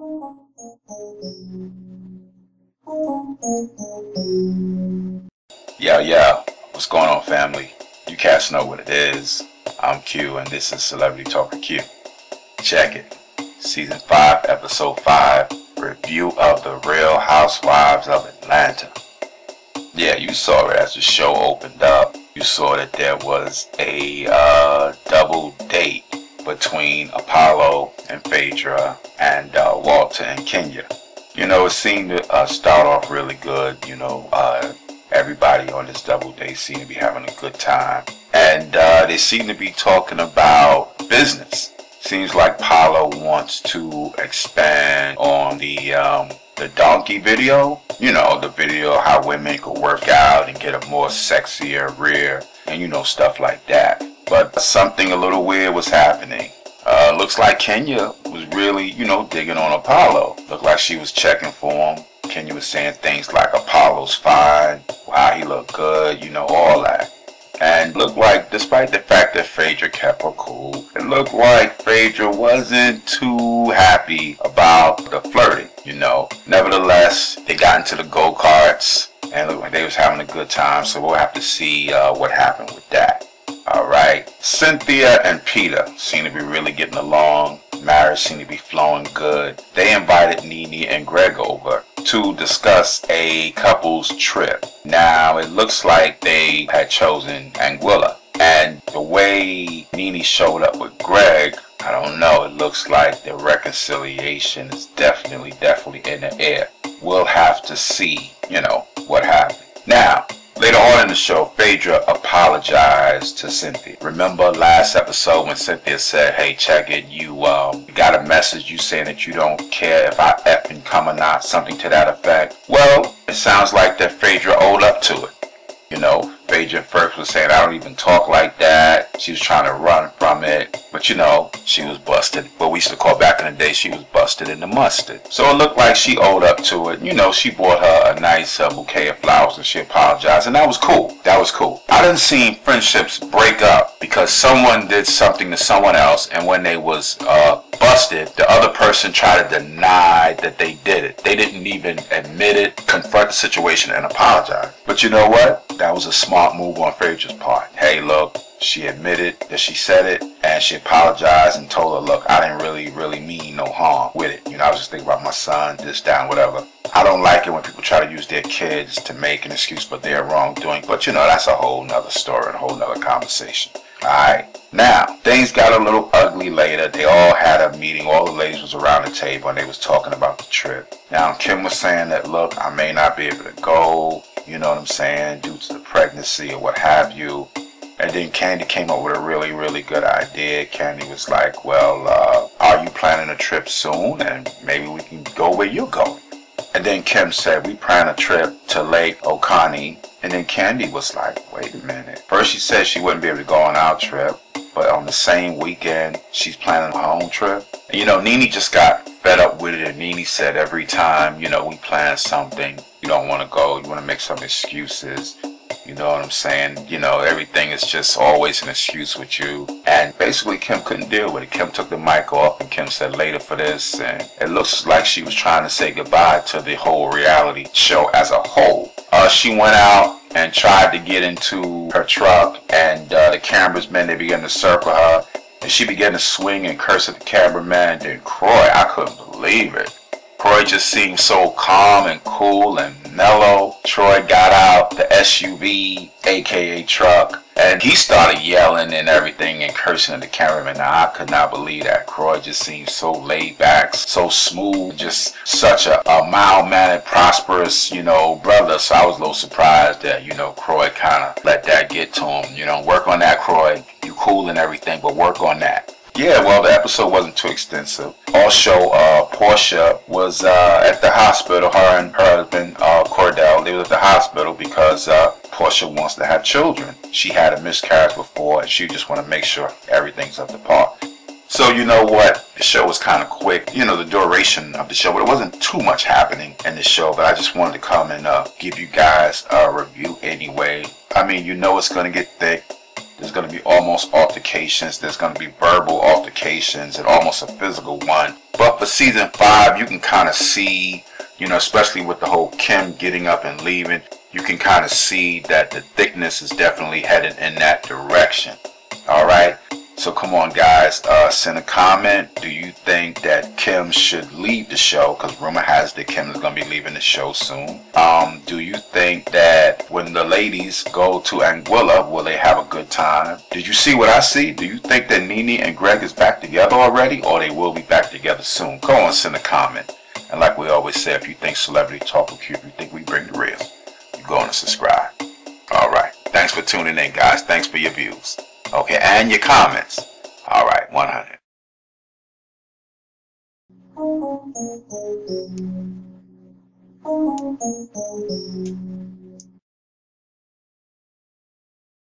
Yo, what's going on, family? You cats know what it is. I'm Q, and this is Celebrity Talker Q. Check it. Season 5, Episode 5, review of The Real Housewives of Atlanta. Yeah, you saw it as the show opened up. You saw that there was a double date between Apollo and Phaedra and Walter and Kenya. You know, it seemed to start off really good. You know, everybody on this double date seemed to be having a good time. And they seem to be talking about business. Seems like Apollo wants to expand on the donkey video. You know, the video how women could work out and get a more sexier rear and, you know, stuff like that. But something a little weird was happening. Looks like Kenya was really, you know, digging on Apollo. Looked like she was checking for him. Kenya was saying things like Apollo's fine. Wow, he looked good, you know, all that. And looked like, despite the fact that Phaedra kept her cool, it looked like Phaedra wasn't too happy about the flirting, you know. Nevertheless, they got into the go-karts and looked like they was having a good time, so we'll have to see what happened with that. Alright, Cynthia and Peter seem to be really getting along. Marriage seemed to be flowing good. They invited NeNe and Gregg over to discuss a couple's trip. Now, it looks like they had chosen Anguilla. And the way NeNe showed up with Gregg, I don't know, it looks like the reconciliation is definitely in the air. We'll have to see, you know, what happened. Now, later on in the show, Phaedra apologized to Cynthia. Remember last episode when Cynthia said, hey, check it, you got a message, you saying that you don't care if I effing come or not, something to that effect. Well, it sounds like that Phaedra owed up to it. You know, Phaedra first was saying, I don't even talk like that. She was trying to run from it. But you know, she was busted. What we used to call back in the day, she was busted in the mustard. So it looked like she owed up to it. You know, she bought her a nice bouquet of flowers and she apologized. And that was cool. That was cool. I done seen friendships break up because someone did something to someone else. And when they was busted, the other person tried to deny that they did it. They didn't even admit it, confront the situation, and apologize. But you know what? That was a smart move on Phaedra's part. Hey, look, she admitted that she said it, and she apologized and told her, look, I didn't really mean no harm with it. You know, I was just thinking about my son, this, that, whatever. I don't like it when people try to use their kids to make an excuse for their wrongdoing. But, you know, that's a whole nother story and a whole nother conversation. Alright, now, things got a little ugly later. They all had a meeting. All the ladies was around the table and they was talking about the trip. Now, Kim was saying that, look, I may not be able to go, you know what I'm saying, due to the pregnancy or what have you. And then Candy came up with a really good idea. Candy was like, well, are you planning a trip soon? And maybe we can go where you're going. And then Kim said, we plan a trip to Lake Oconee. And then Candy was like, wait a minute. First she said she wouldn't be able to go on our trip, but on the same weekend, she's planning her own trip. And you know, NeNe just got fed up with it, and NeNe said every time, you know, we plan something, you don't want to go, you want to make some excuses. You know what I'm saying? You know, everything is just always an excuse with you. And basically Kim couldn't deal with it. Kim took the mic off and Kim said later for this. And it looks like she was trying to say goodbye to the whole reality show as a whole. She went out and tried to get into her truck. And the cameramen, they began to circle her. And she began to swing and curse at the cameraman. And then Kroy, I couldn't believe it. Kroy just seemed so calm and cool and mellow. Troy got out the SUV, aka truck, and he started yelling and everything and cursing at the cameraman. Now, I could not believe that. Kroy just seemed so laid back, so smooth, just such a mild-mannered, prosperous, you know, brother. So I was a little surprised that, you know, Kroy kind of let that get to him. You know, work on that, Kroy. You cool and everything, but work on that. Yeah, well, the episode wasn't too extensive. Also, Porsha was at the hospital. Her and her husband, Kordell, they were at the hospital because Porsha wants to have children. She had a miscarriage before, and she just want to make sure everything's up to par. So, you know what? The show was kind of quick. You know, the duration of the show, but it wasn't too much happening in the show. But I just wanted to come and give you guys a review anyway. I mean, you know it's going to get thick. There's going to be almost altercations. There's going to be verbal altercations and almost a physical one. But for season 5, you can kind of see, you know, especially with the whole Kim getting up and leaving, you can kind of see that the thickness is definitely headed in that direction. Alright, so come on guys, send a comment. Do you think that Kim should leave the show? Because rumor has that Kim is going to be leaving the show soon. Do you think that when the ladies go to Anguilla, will they have a good time? Did you see what I see? Do you think that NeNe and Gregg is back together already, or they will be back together soon? Go on, send a comment. And like we always say, if you think Celebrity Talk with Q, if you think we bring the real, you go on and subscribe. Alright, thanks for tuning in guys. Thanks for your views. Okay, and your comments. Alright, 100.